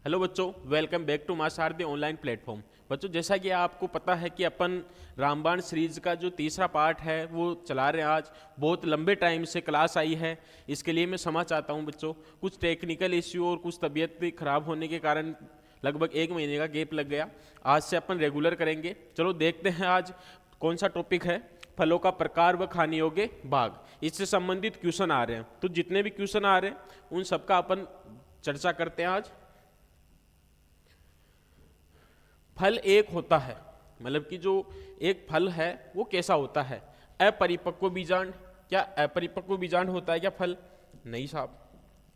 Hello बच्चों, welcome back to मां शारदे online platform. बच्चों, जैसा कि आपको पता है कि अपन रामबाण सीरीज का जो तीसरा पार्ट है वो चला रहे हैं। आज बहुत लंबे टाइम से क्लास आई है, इसके लिए मैं क्षमा चाहता हूं बच्चों। कुछ टेक्निकल इश्यू और कुछ तबीयत खराब होने के कारण लगभग 1 महीने का गैप लग गया। आज से अपन रेगुलर करेंगे। चलो देखते हैं आज कौन सा टॉपिक है। फलों का प्रकार व खाने योग्य भाग, इससे संबंधित क्वेश्चन आ रहे हैं। तो जितने भी क्वेश्चन आ रहे हैं उन सबका अपन चर्चा करते हैं आज। फल एक होता है, मतलब कि जो एक फल है वो कैसा होता है? अपरिपक्व बीजांड। क्या अपरिपक्व बीजांड होता है क्या फल? नहीं साहब,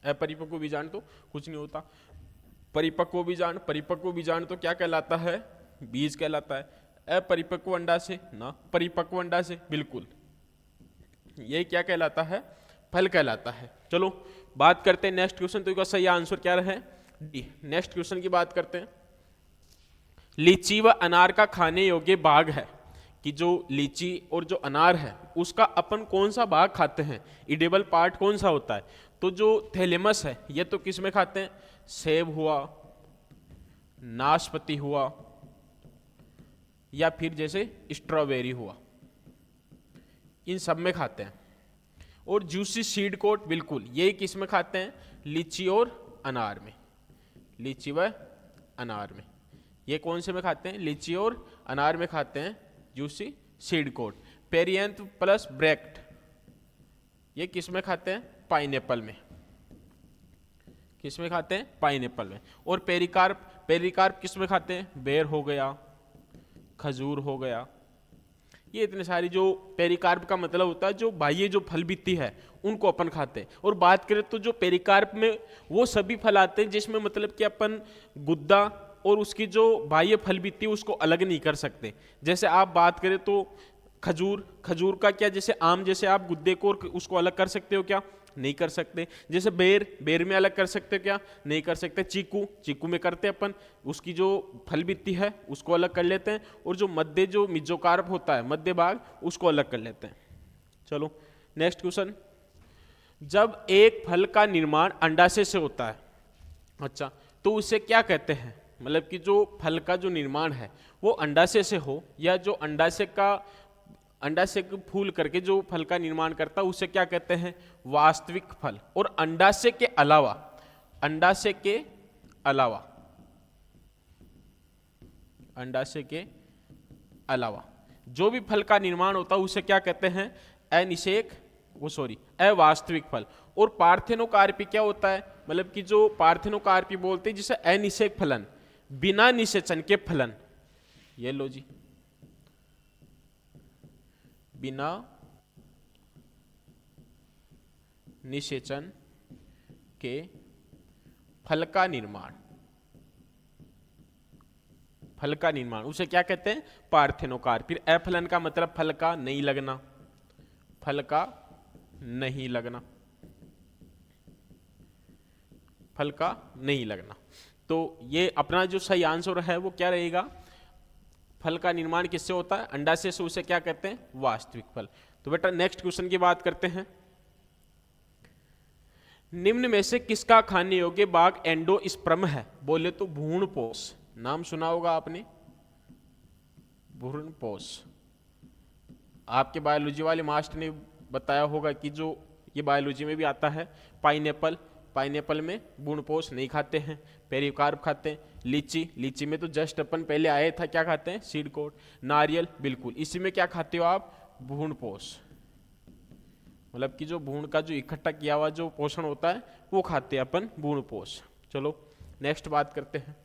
अपरिपक्व बीजांड तो कुछ नहीं होता। परिपक्व बीजांड तो क्या कहलाता है? बीज कहलाता है। अपरिपक्व अंडाशय ना परिपक्व अंडाशय, बिल्कुल ये क्या कहलाता है? फल कहलाता है। चलो बात करते हैं नेक्स्ट क्वेश्चन। तो इसका सही आंसर क्या है? डी। नेक्स्ट क्वेश्चन की बात करते हैं। लीची व अनार का खाने योग्य भाग है कि जो लीची और जो अनार है उसका अपन कौन सा भाग खाते हैं, इडेबल पार्ट कौन सा होता है? तो जो थैलेमस है ये तो किस में खाते हैं? सेब हुआ, नाशपाती हुआ, या फिर जैसे स्ट्रॉबेरी हुआ, इन सब में खाते हैं। और जूसी सीड कोट, बिल्कुल ये किस में खाते हैं? लीची और अनार में। लीची व अनार में, ये कौन से में खाते हैं? लीची और अनार में खाते हैं juicy seed coat. Perianth plus bract, ये किस में खाते हैं? पाइनएप्पल में। किस में खाते हैं? पाइनएप्पल में। और पेरिकार्प, पेरिकार्प किस में खाते हैं? बेर हो गया, खजूर हो गया, ये इतने सारी जो पेरिकार्प का मतलब होता है जो बाह्य जो फल बित्ती है उनको अपन खाते हैं। और बात करें तो जो पेरिकार्प में वो सभी फल आते हैं जिसमें मतलब कि अपन गुद्दा और उसकी जो बाह्य फल बित्ती है उसको अलग नहीं कर सकते। जैसे आप बात करें तो खजूर, खजूर का क्या, जैसे आम जैसे आप गुद्दे को और उसको अलग कर सकते हो क्या? नहीं कर सकते। जैसे बेर, बेर में अलग कर सकते हो क्या? नहीं कर सकते। चीकू, चीकू में करते हैं अपन, उसकी जो फल बित्ती है उसको अलग कर लेते हैं। और जो मध्य जो मिजोकार्प होता है, मध्य भाग, उसको अलग कर लेते हैं। चलो नेक्स्ट क्वेश्चन। जब एक फल का निर्माण अंडाशय से होता है, अच्छा, तो उसे क्या कहते हैं? मतलब कि जो फल का जो निर्माण है वो अंडाशय से हो, या जो अंडाशय को फूल करके जो फल का निर्माण करता है उसे क्या कहते हैं? वास्तविक फल। और अंडाशय के अलावा, अंडाशय के अलावा, अंडाशय के अलावा जो भी फल का निर्माण होता है उसे क्या कहते हैं? अनिषेक, वो सॉरी अवास्तविक फल। और पार्थेनोकार्पी क्या होता है? मतलब कि जो पार्थेनोकार्पी बोलते हैं जिसे अनिषेक फलन, बिना निषेचन के फलन। ये लो जी, बिना निषेचन के फल का निर्माण, फल का निर्माण उसे क्या कहते हैं? पार्थेनोकार्प। फिर अफलन का मतलब फल का नहीं लगना, फल का नहीं लगना, फल का नहीं लगना। तो ये अपना जो सही आंसर है वो क्या रहेगा? फल का निर्माण किससे होता है? अंडाशय से। उसे क्या कहते हैं? वास्तविक फल। तो बेटा नेक्स्ट क्वेश्चन की बात करते हैं। निम्न में से किसका खाने योग्य भाग एंडोस्पर्म है? बोले तो भ्रूणपोष, नाम सुना होगा आपने, भ्रूणपोष। आपके बायोलॉजी वाले मास्टर ने बताया होगा कि जो ये बायोलॉजी में भी आता है। पाइनएप्पल, पाइनएप्पल में भ्रूणपोष नहीं खाते हैं, पेरिकार्प खाते हैं। लीची, लीची में तो जस्ट अपन पहले आए था, क्या खाते हैं? Seed coat. नारियल, बिल्कुल इसी में क्या खाते हो आप? भ्रूणपोष, मतलब कि जो भ्रूण का जो इकट्ठा किया हुआ जो पोषण होता है वो खाते हैं अपन, भ्रूणपोष। चलो नेक्स्ट बात करते हैं।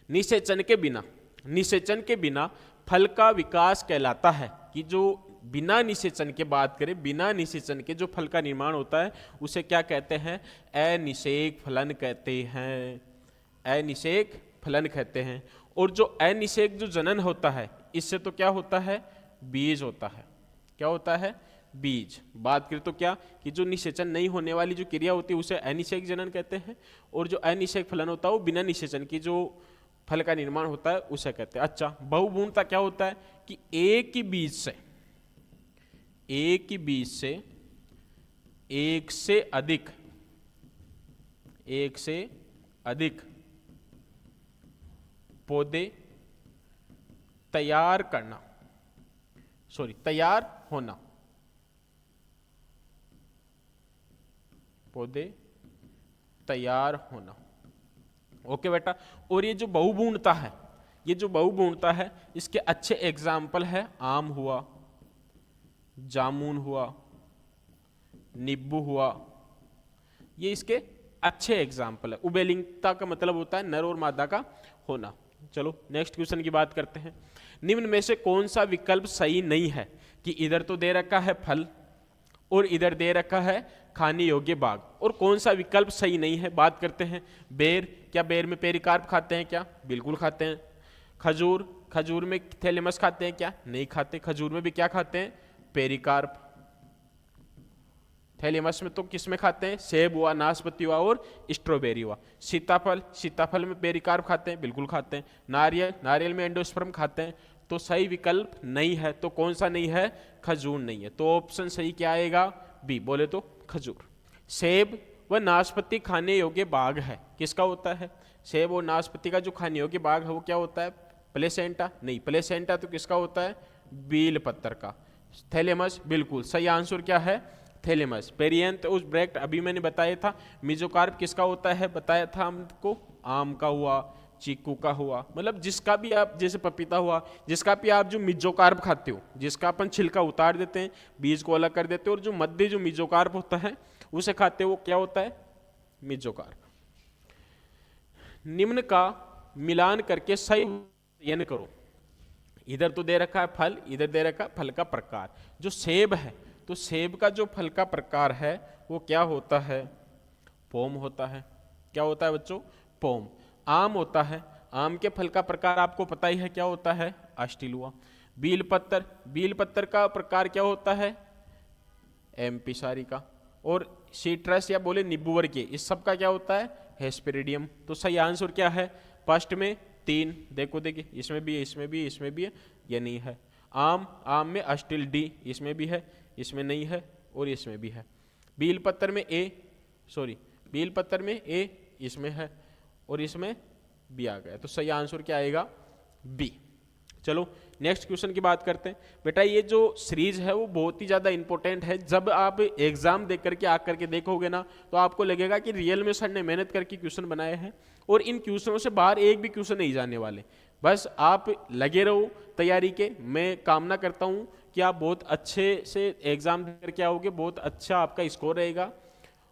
निषेचन के बिना, निषेचन के बिना फल का विकास कहलाता है कि जो बिना निषेचन के बात करें, बिना निषेचन के जो फल का निर्माण होता है उसे क्या कहते हैं? अनिषेक फलन कहते हैं, अनिषेक फलन कहते हैं। और जो अनिषेक जो जनन होता है इससे तो क्या होता है? बीज होता है। क्या होता है? बीज। बात करें तो क्या कि जो निषेचन नहीं होने वाली जो क्रिया होती है उसे अनिषेक जनन कहते हैं। और जो अनिषेक फलन होता है वो बिना निषेचन की जो फल का निर्माण होता है उसे कहते हैं। अच्छा, बहुभ्रूणता क्या होता है? कि एक ही बीज से, एक ही बीज से एक से अधिक अधिक पौधे तैयार करना, तैयार होना, पौधे तैयार होना। ओके बेटा। और ये जो बहुगुणता है, ये जो बहुगुणता है, इसके अच्छे एग्जाम्पल है आम हुआ, जामुन हुआ, नींबू हुआ, ये इसके अच्छे एग्जाम्पल है। उभयलिंगता का मतलब होता है नर और मादा का होना। चलो नेक्स्ट क्वेश्चन की बात करते हैं। निम्न में से कौन सा विकल्प सही नहीं है कि इधर तो दे रखा है फल और इधर दे रखा है खाने योग्य बाग, और कौन सा विकल्प सही नहीं है। बात करते हैं बेर, क्या बेर में पेरिकार्प खाते हैं क्या? बिल्कुल खाते हैं। खजूर, खजूर में थैलेमस खाते हैं क्या? नहीं खाते। खजूर में भी क्या खाते हैं? पेरिकार्प। थैलेमस में तो किस में खाते हैं? सेब हुआ, नाशपाती हुआ और स्ट्रॉबेरी हुआ। सीताफल, सीताफल में पेरिकार्प खाते हैं? बिल्कुल खाते हैं। नारियल, नारियल में एंडोस्पर्म खाते हैं। तो सही विकल्प नहीं है। तो कौन सा नहीं है? खजूर नहीं है। तो ऑप्शन सही क्या आएगा? बी। बोले तो खजूर। सेब व नाशपाती खाने योग्य बाग है, किसका होता है? सेब और नाशपाती का जो खाने योग्य बाग है वो क्या होता है? प्लेसेंटा? नहीं। प्लेसेंटा तो किसका होता है? बील पत्तर का। थैलेमस, बिल्कुल सही आंसर क्या है? थैलेमस। पेरियंथ उस ब्रैक्ट अभी मैंने बताया था। मेसोकार्प किसका होता है? बताया था हमको, आम का हुआ, चीकू का हुआ, मतलब जिसका भी आप, जैसे पपीता हुआ, जिसका भी आप जो मेसोकार्प खाते हो, जिसका अपन छिलका उतार देते हैं, बीज को अलग कर देते हो, और जो मध्य जो मेसोकार्प होता है उसे खाते हो, वो क्या होता है? मेसोकार्प। निम्न का मिलान करके सही चयन करो। इधर तो दे रखा है फल, इधर दे रखा है फल का प्रकार। जो सेब है, तो सेब का जो फल का प्रकार है वो क्या होता है? पोम होता है। क्या होता है बच्चों? पोम। आम होता है, आम के फल का प्रकार आपको पता ही है, क्या होता है? अस्टिलुआ। बील पत्तर, बील पत्तर का प्रकार क्या होता है? एम्पिसारी का। और सीट्रस या बोले नींबू वर्गीय, इस सब का क्या होता है? हेस्पेरिडियम। तो सही आंसर क्या है? फर्स्ट में 3, देखो देखिए, इसमें भी है, इसमें भी है, इसमें भी है, ये नहीं है। आम, आम में अस्टिल डी, इसमें भी है, इसमें नहीं है, और इसमें भी है। बील पत्तर में ए, बील पत्तर में ए, इसमें है, और इसमें बी आ गया। तो सही आंसर क्या आएगा? बी। चलो नेक्स्ट क्वेश्चन की बात करते हैं। बेटा ये जो सीरीज है वो बहुत ही ज़्यादा इंपॉर्टेंट है। जब आप एग्जाम देख करके आकर के देखोगे ना, तो आपको लगेगा कि रियल में सर ने मेहनत करके क्वेश्चन बनाए हैं, और इन क्वेश्चनों से बाहर एक भी क्वेश्चन नहीं जाने वाले। बस आप लगे रहो तैयारी के। मैं कामना करता हूँ कि आप बहुत अच्छे से एग्जाम दे करके आओगे, बहुत अच्छा आपका स्कोर रहेगा,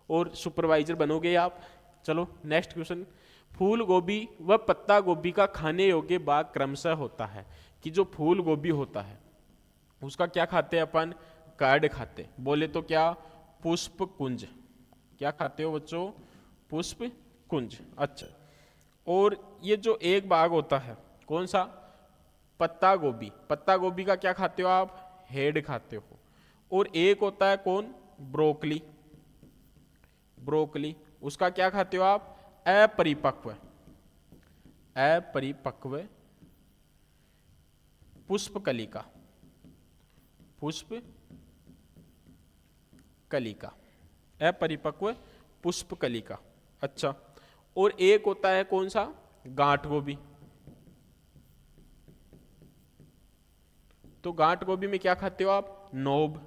और सुपरवाइजर बनोगे आप। चलो नेक्स्ट क्वेश्चन। फूल गोभी व पत्ता गोभी का खाने योग्य बाग क्रमशः होता है। कि जो फूल गोभी होता है उसका क्या खाते हैं अपन? कार्ड खाते। बोले तो क्या? पुष्प कुंज। क्या खाते हो बच्चों? पुष्प कुंज। अच्छा। और ये जो एक बाग होता है, कौन सा? पत्ता गोभी। पत्ता गोभी का क्या खाते हो आप? हेड खाते हो। और एक होता है कौन? ब्रोकली। ब्रोकली, उसका क्या खाते हो आप? अपरिपक्व, अपरिपक्व पुष्प कलिका। पुष्प कलिका, अपरिपक्व पुष्प कलिका। अच्छा। और एक होता है कौन सा? गांठ गोभी। तो गांठ गोभी में क्या खाते हो आप? नोब,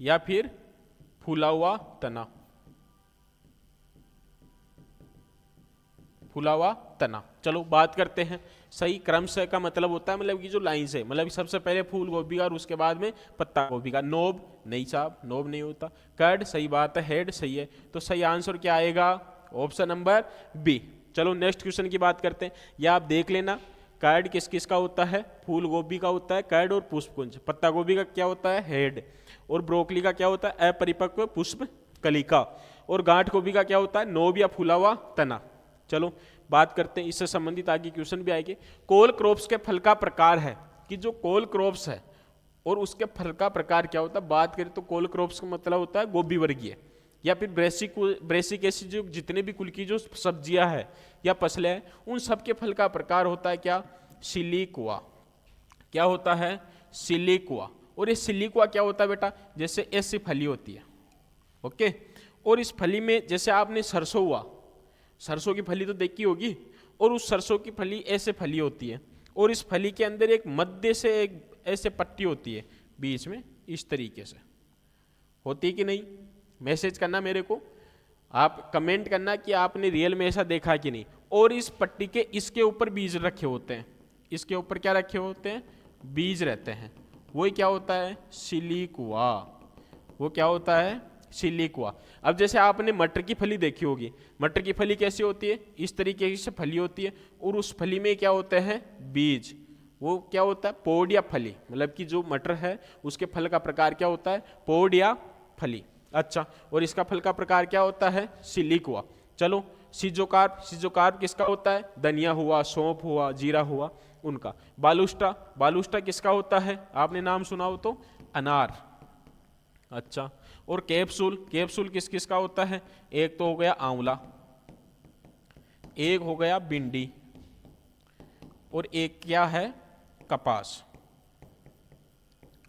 या फिर फूला हुआ तना। फूला हुआ तना। चलो बात करते हैं। सही क्रम से का मतलब होता है, मतलब कि जो लाइन से, मतलब सबसे पहले फूल गोभी का और उसके बाद में पत्ता गोभी का। नोब नहीं साहब, नोब नहीं होता। कर्ड सही बात है, हेड सही है। तो सही आंसर क्या आएगा? Option number B. चलो नेक्स्ट क्वेश्चन की बात करते हैं। या आप देख लेना, कर्ड किस किस का होता है? फूल गोभी का होता है कर्ड और पुष्पकुंज। पत्ता गोभी का क्या होता है? हेड। और ब्रोकली का क्या होता है? अपरिपक्व पुष्प कलिका। और गांठ गोभी का क्या होता है? नोब या फूला हुआ तना। चलो बात करते हैं, इससे संबंधित आगे क्वेश्चन भी आएंगे। कोल क्रॉप्स के फल का प्रकार है। कि जो कोल क्रॉप्स है और उसके फल का प्रकार क्या होता है? बात करें तो कोल क्रॉप्स का मतलब होता है गोभी वर्गीय, या फिर ब्रेसिकेसी, जो जितने भी कुल की जो सब्जियां है या फसलें हैं, उन सब के फल का प्रकार होता है क्या? सिलिकुआ। क्या होता है? सिलिकुआ। और ये सिलिकुआ क्या होता है बेटा? जैसे ऐसी फली होती है। ओके। और इस फली में जैसे आपने सरसों हुआ, सरसों की फली तो देखी होगी, और उस सरसों की फली ऐसे फली होती है, और इस फली के अंदर एक मध्य से एक ऐसे पट्टी होती है बीच में, इस तरीके से होती है कि नहीं? मैसेज करना मेरे को, आप कमेंट करना कि आपने रियल में ऐसा देखा कि नहीं। और इस पट्टी के इसके ऊपर बीज रखे होते हैं, इसके ऊपर क्या रखे होते हैं? बीज रहते हैं। वही क्या होता है? सिलिकुआ। वो क्या होता है? सिलिकुआ। अब जैसे आपने मटर की फली देखी होगी, मटर की फली कैसी होती है? इस तरीके से फली होती है, और उस फली में क्या होते हैं? बीज। वो क्या होता है? पोड या फली, मतलब कि जो मटर है उसके फल का प्रकार क्या होता है? पोड या फली। अच्छा, और इसका फल का प्रकार क्या होता है? सिलिकुआ। चलो, सिजोकार्प, सिजोकार्प किसका होता है? धनिया हुआ, सौंफ हुआ, जीरा हुआ, उनका। बालुस्टा, बालुस्टा किसका होता है? आपने नाम सुना हो तो? अनार। अच्छा, और कैप्सूल, कैप्सूल किस किस का होता है? एक तो हो गया आंवला, एक हो गया भिंडी, और एक क्या है? कपास।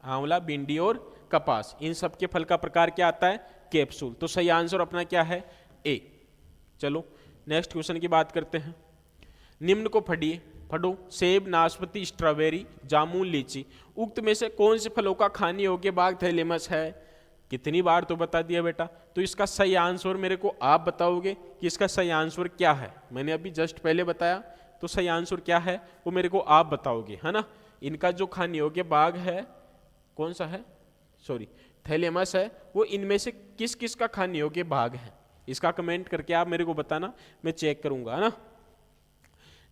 आंवला, भिंडी और कपास, इन सब के फल का प्रकार क्या आता है? कैप्सूल। तो सही आंसर अपना क्या है? ए। चलो नेक्स्ट क्वेश्चन की बात करते हैं। निम्न को पढ़िए, पढ़ो। सेब, नाशपाती, स्ट्रॉबेरी, जामुन, लीची, उक्त में से कौन से फलों का खाने योग्य भाग थैलेमस है? कितनी बार तो बता दिया बेटा। तो इसका सही आंसर मेरे को आप बताओगे कि इसका सही आंसर क्या है। मैंने अभी जस्ट पहले बताया, तो सही आंसर क्या है वो मेरे को आप बताओगे, है ना। इनका जो खाने योग्य भाग है कौन सा है? सॉरी, थैलेमस है। वो इनमें से किस किस का खाने योग्य भाग है? इसका कमेंट करके आप मेरे को बताना, मैं चेक करूंगा, है ना।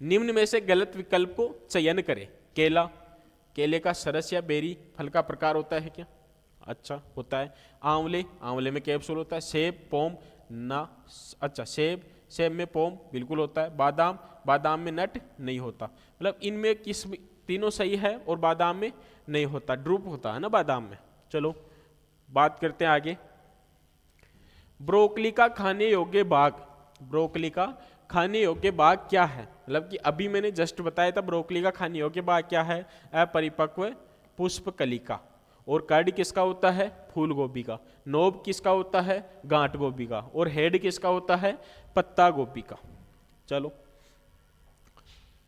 निम्न में से गलत विकल्प को चयन करें। केला, केले का सरस या बेरी फल का प्रकार होता है क्या? अच्छा, होता है। आंवले, आंवले में कैप्सूल होता है। सेब, पोम ना, अच्छा सेब, सेब में पोम बिल्कुल होता है। बादाम, बादाम में नट नहीं होता। मतलब इनमें किस तीनों सही है और बादाम में नहीं होता, ड्रूप होता है ना बादाम में। चलो बात करते हैं आगे। ब्रोकली का खाने योग्य भाग, ब्रोकली का खाने योग्य भाग क्या है? मतलब कि अभी मैंने जस्ट बताया था ब्रोकली का खाने योग्य भाग क्या है? अपरिपक्व पुष्पकलिका। और कर्ड किसका होता है? फूल गोभी का। नोब किसका होता है? गांठ गोभी का। और हेड किसका होता है? पत्ता गोभी का। चलो,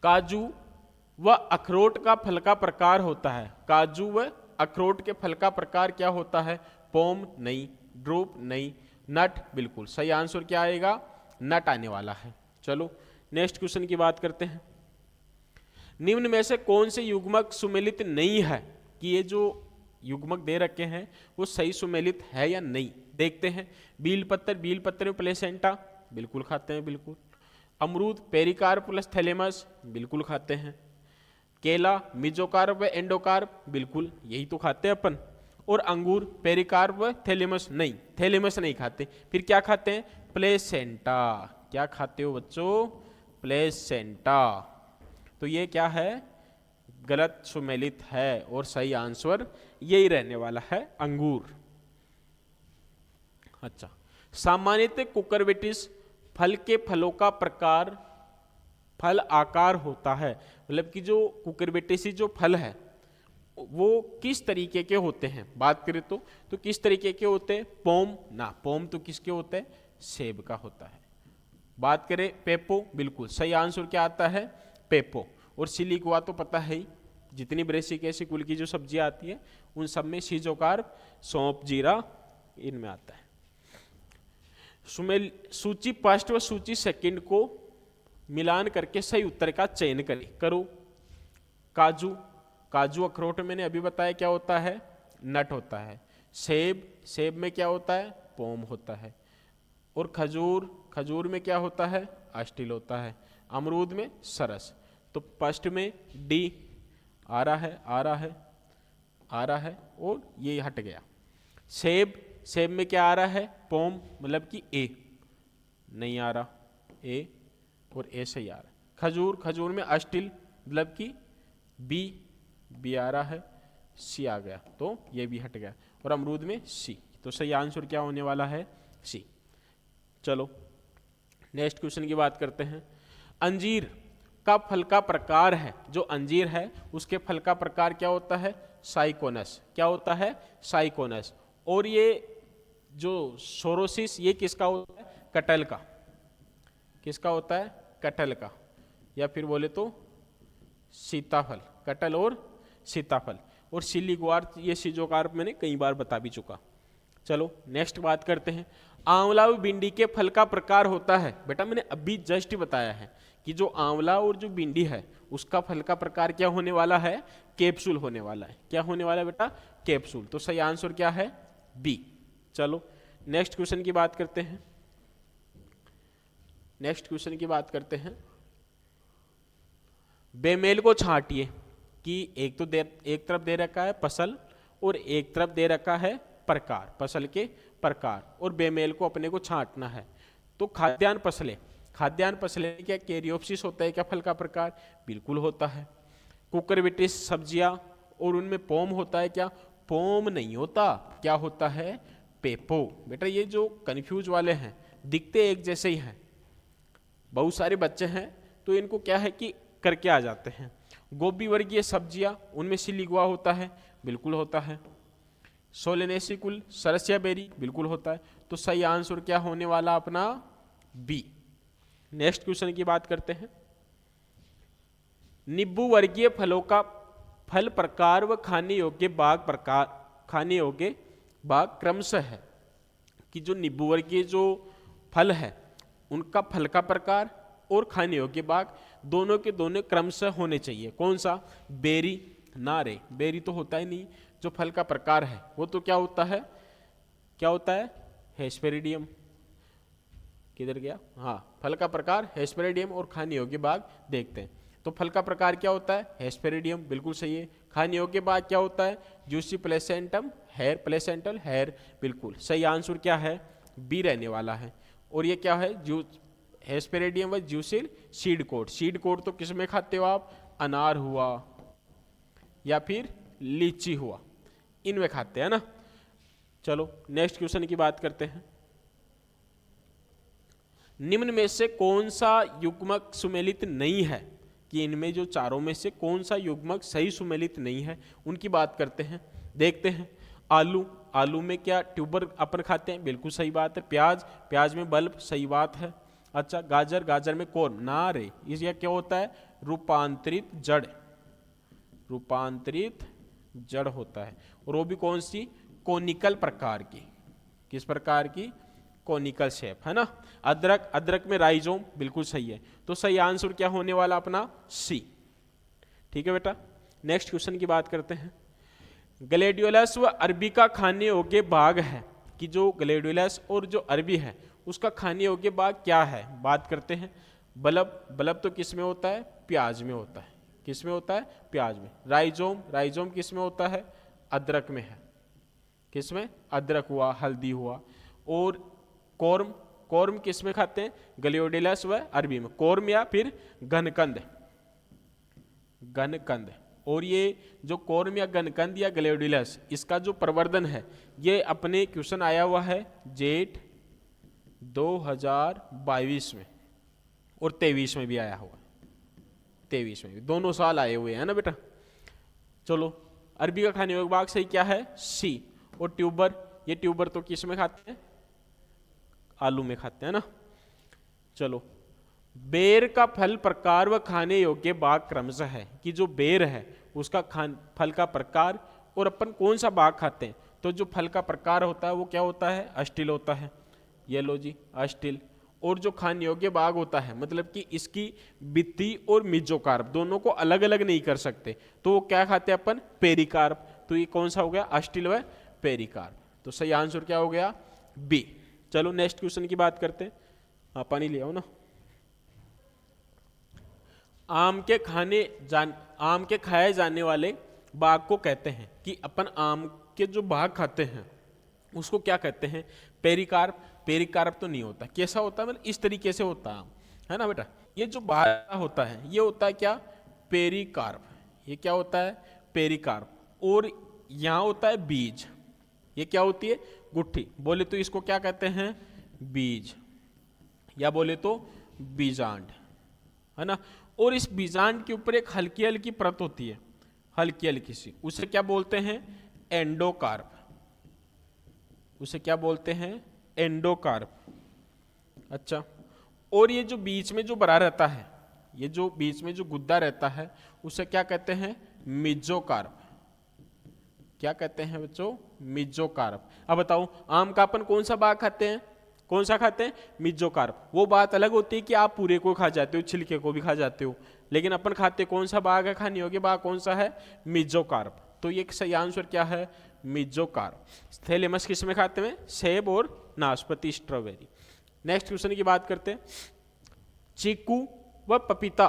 काजू व अखरोट का फल का प्रकार होता है। काजू व अखरोट के फल का प्रकार क्या होता है? पोम नहीं, ड्रूप नहीं, नट बिल्कुल। सही आंसर क्या आएगा? नट आने वाला है। चलो नेक्स्ट क्वेश्चन की बात करते हैं। निम्न में से कौन से युग्मक सुमेलित नहीं है? कि ये जो युग्मक दे रखे हैं वो सही सुमेलित है या नहीं, देखते हैं। बील पत्तर, बील पत्तर में प्लेसेंटा बिल्कुल खाते हैं, बिल्कुल। अमरूद, पेरिकार्प प्लस थैलेमस बिल्कुल खाते हैं। केला, मिजोकार्प व एंडोकार्प बिल्कुल, यही तो खाते हैं अपन। और अंगूर, पेरिकार्प व थैलेमस नहीं, थैलेमस नहीं खाते। फिर क्या खाते हैं? प्लेसेंटा। क्या खाते हो बच्चों? प्लेसेंटा। तो ये क्या है? गलत सुमेलित है, और सही आंसर यही रहने वाला है, अंगूर। अच्छा, सामान्यतः कुकुरबिटेस फल के फलों का प्रकार फल आकार होता है। मतलब कि जो कुकुरबिटेसी जो फल है वो किस तरीके के होते हैं? बात करें तो किस तरीके के होते हैं? पोम ना, पोम तो किसके होते हैं? सेब का होता है। बात करें पेपो, बिल्कुल सही आंसर क्या आता है? पेपो। और सिलिकुआ तो पता है ही, जितनी ब्रेसिकेसी कुल की जो सब्जियां आती है उन सब में सिजोकार्प, सौंफ, जीरा इनमें आता है। सूची फर्स्ट व सूची सेकंड को मिलान करके सही उत्तर का चयन करो। काजू, काजू अखरोट मैंने अभी बताया क्या होता है? नट होता है। सेब, सेब में क्या होता है? पोम होता है। और खजूर, खजूर में क्या होता है? अस्टिल होता है। अमरूद में सरस। तो फर्स्ट में डी आ रहा है, आ रहा है, आ रहा है, और ये हट गया। सेब, सेब में क्या आ रहा है? पोम, मतलब कि ए नहीं आ रहा, ए और ए सही आ रहा है। खजूर, खजूर में अस्टिल, मतलब कि बी, बी आ रहा है, सी आ गया, तो ये भी हट गया। और अमरूद में सी, तो सही आंसर क्या होने वाला है? सी। चलो नेक्स्ट क्वेश्चन की बात करते हैं। अंजीर का फल का प्रकार है, जो अंजीर है उसके फल का प्रकार क्या होता है? साइकोनस। क्या होता है? साइकोनस। और ये जो सोरोसिस ये किसका होता है? कटहल का। किसका होता है? कटहल का, या फिर बोले तो सीताफल, कटहल और सीताफल। और सिलीगुआर ये सीजोकार्प मैंने कई बार बता भी चुका। चलो नेक्स्ट बात करते हैं। आंवला और भिंडी के फल का प्रकार होता है। बेटा मैंने अभी जस्ट बताया है कि जो आंवला और जो भिंडी है उसका फल का प्रकार क्या होने वाला है? कैप्सूल होने वाला है। क्या होने वाला है बेटा? कैप्सूल। तो सही आंसर क्या है? बी। चलो नेक्स्ट क्वेश्चन की बात करते हैं। नेक्स्ट क्वेश्चन की बात करते हैं। बेमेल को छांटिए कि एक तरफ दे रखा है फसल और एक तरफ दे रखा है प्रकार, फसल के प्रकार, और बेमेल को अपने को छांटना है। तो खाद्यान्न फसलें क्या कैरियोप्सिस होता है क्या फल का प्रकार? बिल्कुल होता है। कुकुरबिटेस सब्जियां और उनमें पोम होता है क्या? पोम नहीं होता। क्या होता है? पेपो। बेटा ये जो कंफ्यूज वाले हैं दिखते एक जैसे ही हैं, बहुत सारे बच्चे हैं तो इनको क्या है कि करके आ जाते हैं। गोभी वर्गीय सब्जियां उनमें सिलिगुआ होता है? बिल्कुल होता है। सोलेनेसिकुल सरसिया बेरी बिल्कुल होता है। तो सही आंसर क्या होने वाला अपना? बी। नेक्स्ट क्वेश्चन की बात करते हैं। नींबू वर्गीय फलों का फल प्रकार व खाने योग्य भाग क्रमशः है कि जो नींबू वर्गीय जो फल है उनका फल का प्रकार और खाने योग्य भाग दोनों के दोनों क्रमशः होने चाहिए। कौन सा? बेरी ना रे, बेरी तो होता ही नहीं। जो फल का प्रकार है वो तो क्या होता है? क्या होता है? हेस्पेरिडियम। किधर गया? हाँ, फल का प्रकार हेस्पेरिडियम और खाने योग्य भाग देखते हैं। तो फल का प्रकार क्या होता है? हेस्पेरिडियम, बिल्कुल सही है। खाने योग्य भाग क्या होता है? जूसी प्लेसेंटम हेयर, प्लेसेंटल हेयर, बिल्कुल सही आंसर क्या है? बी रहने वाला है। और ये क्या है? हेस्पेरिडियम व जूसिल सीड कोट। सीड कोट तो किस में खाते हो आप? अनार हुआ या फिर लीची हुआ, इनमें खाते हैं ना। चलो नेक्स्ट क्वेश्चन की बात करते हैं। निम्न में से कौन सा युग्मक सुमेलित नहीं है? कि इनमें जो चारों में से कौन सा युग्मक सही सुमेलित नहीं है उनकी बात करते हैं। देखते हैं। आलू में क्या ट्यूबर अपन खाते हैं? बिल्कुल सही बात है। प्याज में बल्ब, सही बात है। अच्छा, गाजर में कॉर्न ना रे, इसका क्या होता है? रूपांतरित जड़ होता है। और वो भी कौन सी? कोनिकल प्रकार की। किस प्रकार की? कोनिकल शेप, है ना। अदरक में राइजोम, बिल्कुल सही है। तो सही आंसर क्या होने वाला अपना? सी। ठीक है बेटा। नेक्स्ट क्वेश्चन की बात करते हैं। ग्लैडियोलस व अरबी का खाने योग्य भाग है कि जो ग्लैडियोलस और जो अरबी है उसका खाने योग्य भाग क्या है? बात करते हैं। बल्ब तो किस में होता है? प्याज में होता है। किस में होता है? प्याज में। राइजोम किस में होता है? अदरक में है। किस में? अदरक हुआ, हल्दी हुआ। और कॉर्म किस में खाते हैं? ग्लैडियोलस व अरबी में। कॉर्म या फिर घनकंद। और ये जो कॉर्म या घनकंद या ग्लैडियोलस, इसका जो प्रवर्धन है ये अपने क्वेश्चन आया हुआ है जेठ 2022 में और 23 में भी आया हुआ। 23 में भी, दोनों साल आए हुए हैं ना बेटा। चलो, अरबी का खाने योग्य भाग सही क्या है? सी। और ये ट्यूबर तो किस में खाते हैं? आलू में खाते हैं ना। चलो, बेर का फल प्रकार व खाने योग्य भाग क्रमशः है कि जो बेर है उसका फल का प्रकार और अपन कौन सा भाग खाते हैं। तो जो फल का प्रकार होता है वो क्या होता है? अस्टिल होता है। ये लो जी, अस्टिल। और जो खाने योग्य भाग होता है मतलब कि इसकी भित्ति और मिजोकार्प दोनों को अलग अलग नहीं कर सकते, तो वो क्या खाते हैं अपन? पेरिकार्प। तो ये कौन सा हो गया? अस्टिल व पेरिकार्प। तो सही आंसर क्या हो गया? बी। चलो नेक्स्ट क्वेश्चन की बात करते हैं। पानी ले आओ ना। आम के खाए जाने वाले भाग को कहते हैं कि अपन आम के जो भाग खाते हैं उसको क्या कहते हैं? पेरिकार्प तो नहीं होता। कैसा होता है? मतलब इस तरीके से होता है ना बेटा। ये जो भाग होता है ये होता है क्या? पेरिकार्प। ये क्या होता है? पेरिकार्प। और यहाँ होता है बीज। ये क्या होती है? गुठली। बोले तो इसको क्या कहते हैं? बीज, या बोले तो बीजांड, है ना। और इस बीजांड के ऊपर एक हल्की हल्की परत होती है, हल्की हल्की सी, उसे क्या बोलते हैं? एंडोकार्प। उसे क्या बोलते हैं, एंडोकार्प। अच्छा, और ये जो बीच में जो बड़ा रहता है, ये जो बीच में जो गुद्दा रहता है, उसे क्या कहते हैं, मेसोकार्प। क्या कहते हैं बच्चों, मेसोकार्प। अब बताओ, आम का अपन कौन सा भाग खाते हैं, कौन सा खाते हैं, मेसोकार्प। वो बात अलग होती है कि आप पूरे को खा जाते हो, छिलके को भी खा जाते हो, लेकिन अपन खाते कौन सा भाग है, खाने योग्य भाग कौन सा है, मेसोकार्प। तो ये सही आंसर क्या है, मेसोकार्प। थैलेमस किस में खाते हैं, सेब और नाशपाती, स्ट्रॉबेरी। नेक्स्ट क्वेश्चन की बात करते हैं, चीकू व पपीता,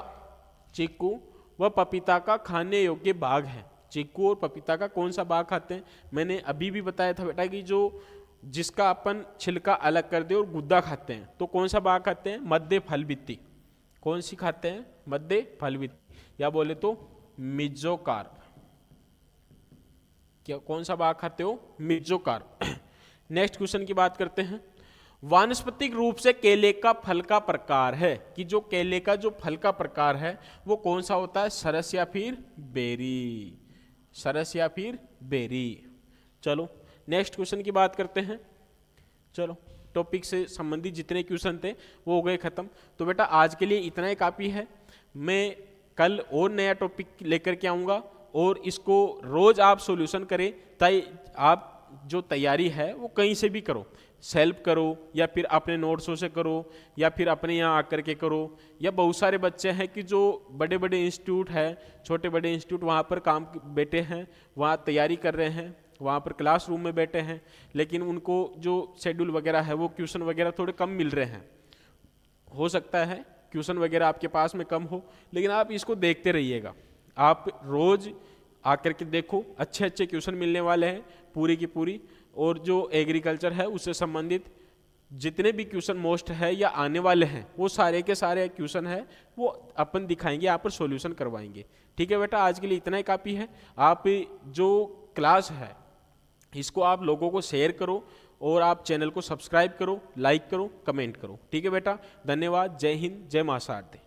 चीकू व पपीता का खाने योग्य भाग है। चीकू और पपीता का कौन सा भाग खाते हैं, मैंने अभी भी बताया था बेटा कि जो जिसका अपन छिलका अलग कर दे और गुद्दा खाते हैं, तो कौन सा भाग खाते हैं, मध्य फलभित्ति। कौन सी खाते हैं, मध्य फलभित्ति, या बोले तो मेसोकार्प। क्या कौन सा भाग खाते हो, मेसोकार्प। नेक्स्ट क्वेश्चन की बात करते हैं, वानस्पतिक रूप से केले का फल का प्रकार है, कि जो केले का जो फल का प्रकार है वो कौन सा होता है, सरस या फिर बेरी, सरस या फिर बेरी। चलो नेक्स्ट क्वेश्चन की बात करते हैं। चलो टॉपिक से संबंधित जितने क्वेश्चन थे वो हो गए खत्म। तो बेटा आज के लिए इतना ही काफ़ी है, मैं कल और नया टॉपिक लेकर के आऊँगा, और इसको रोज आप सॉल्यूशन करें, ताकि आप जो तैयारी है वो कहीं से भी करो, सेल्फ करो या फिर अपने नोट्सों से करो या फिर अपने यहाँ आकर के करो, या बहुत सारे बच्चे हैं कि जो बड़े बड़े इंस्टीट्यूट है, छोटे बड़े इंस्टीट्यूट, वहाँ पर काम बैठे हैं, वहाँ तैयारी कर रहे हैं, वहाँ पर क्लासरूम में बैठे हैं, लेकिन उनको जो शेड्यूल वगैरह है वो क्वेश्चन वगैरह थोड़े कम मिल रहे हैं। हो सकता है क्वेश्चन वगैरह आपके पास में कम हो, लेकिन आप इसको देखते रहिएगा, आप रोज आकर के देखो, अच्छे अच्छे क्वेश्चन मिलने वाले हैं पूरी की पूरी। और जो एग्रीकल्चर है उससे संबंधित जितने भी क्वेश्चन मोस्ट है या आने वाले हैं, वो सारे के सारे क्वेश्चन है वो अपन दिखाएंगे, यहाँ पर सॉल्यूशन करवाएंगे। ठीक है बेटा, आज के लिए इतना ही काफ़ी है। आप जो क्लास है इसको आप लोगों को शेयर करो, और आप चैनल को सब्सक्राइब करो, लाइक करो, कमेंट करो। ठीक है बेटा, धन्यवाद, जय हिंद, जय महासारथी।